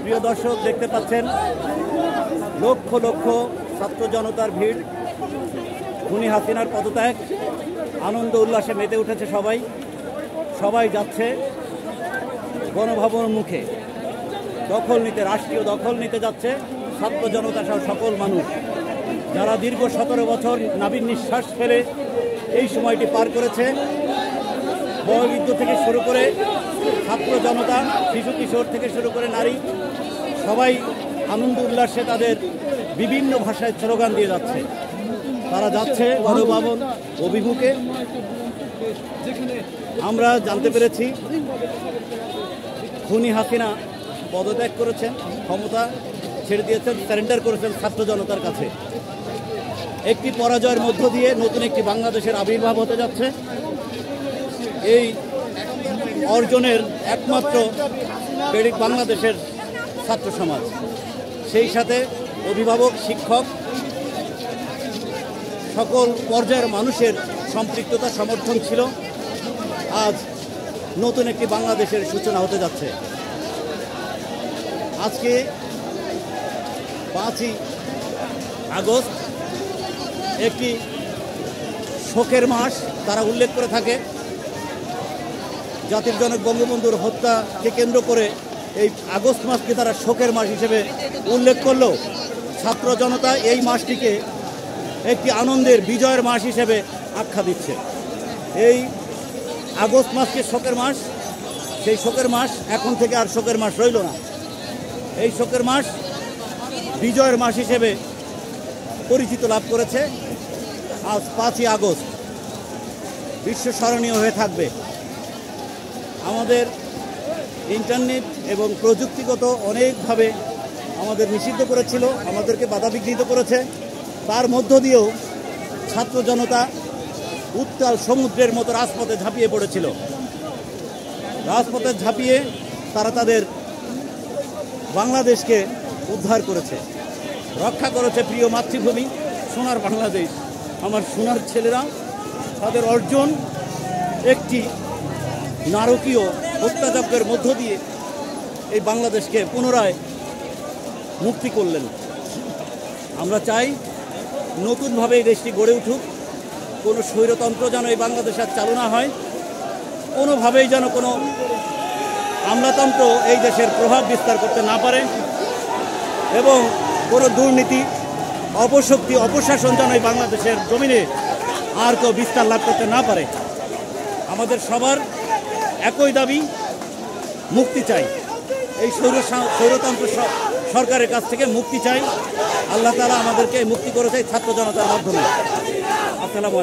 প্রিয় দর্শক, দেখতে পাচ্ছেন লক্ষ লক্ষ ছাত্র জনতার ভিড়। খুনি হাসিনার পদত্যাগ, আনন্দ উল্লাসে মেতে উঠেছে সবাই। সবাই যাচ্ছে গণভবন মুখে দখল নিতে, রাষ্ট্রীয় দখল নিতে যাচ্ছে ছাত্র জনতা সহ সকল মানুষ, যারা দীর্ঘ 17 বছর নাবির নিঃশ্বাস ফেলে এই সময়টি পার করেছে। বয়োবৃদ্ধ থেকে শুরু করে ছাত্র জনতা, শিশু কিশোর থেকে শুরু করে নারী, সবাই আনন্দ উল্লাসে তাদের বিভিন্ন ভাষায় স্লোগান দিয়ে যাচ্ছে। তারা যাচ্ছে গণভবন অভিমুখে। আমরা জানতে পেরেছি খুনি হাসিনা পদত্যাগ করেছেন, ক্ষমতা ছেড়ে দিয়েছেন, সারেন্ডার করেছেন ছাত্র জনতার কাছে। একটি পরাজয়ের মধ্য দিয়ে নতুন একটি বাংলাদেশের আবির্ভাব হতে যাচ্ছে। এই অর্জনের একমাত্র প্রেরিত বাংলাদেশের ছাত্র সমাজ, সেই সাথে অভিভাবক, শিক্ষক, সকল পর্যায়ের মানুষের সম্পৃক্ততা, সমর্থন ছিল। আজ নতুন একটি বাংলাদেশের সূচনা হতে যাচ্ছে। আজকে 5ই আগস্ট একটি শোকের মাস তারা উল্লেখ করে থাকে। জাতির জনক বঙ্গবন্ধুর হত্যাকে কেন্দ্র করে এই আগস্ট মাসকে তারা শোকের মাস হিসেবে উল্লেখ করলেও ছাত্র জনতা এই মাসটিকে একটি আনন্দের, বিজয়ের মাস হিসেবে আখ্যা দিচ্ছে। এই আগস্ট মাসকে শোকের মাস, সেই শোকের মাস এখন থেকে আর শোকের মাস রইল না। এই শোকের মাস বিজয়ের মাস হিসেবে পরিচিত লাভ করেছে। আজ 5ই আগস্ট বিশ্ব স্মরণীয় হয়ে থাকবে। আমাদের ইন্টারনেট এবং প্রযুক্তিগত অনেকভাবে আমাদের নিষিদ্ধ করেছিল, আমাদেরকে বাধাবিঘ্নিত করেছে। তার মধ্য দিয়েও ছাত্র জনতা উত্তাল সমুদ্রের মতো রাজপথে ঝাঁপিয়ে পড়েছিল। রাজপথে ঝাঁপিয়ে তারা তাদের বাংলাদেশকে উদ্ধার করেছে, রক্ষা করেছে প্রিয় মাতৃভূমি, সোনার বাংলাদেশ। আমার সোনার ছেলেরা তাদের অর্জন একটি নারকীয় হত্যাযজ্ঞের মধ্য দিয়ে এই বাংলাদেশকে পুনরায় মুক্তি করলেন। আমরা চাই নতুনভাবে এই দেশটি গড়ে উঠুক। কোনো স্বৈরতন্ত্র যেন এই বাংলাদেশে আর চালু না হয়, কোনোভাবেই যেন কোনো আমলাতন্ত্র এই দেশের প্রভাব বিস্তার করতে না পারে, এবং কোনো দুর্নীতি, অপশক্তি, অপশাসন যেন এই বাংলাদেশের জমিনে আর কেউ বিস্তার লাভ করতে না পারে। আমাদের সবার একই দাবি, মুক্তি চাই। এই স্বৈরতন্ত্র সরকারের কাছ থেকে মুক্তি চাই। আল্লাহ তাআলা আমাদেরকে মুক্তি করেছে ছাত্র জনতার মাধ্যমে। আসসালামু আলাইকুম।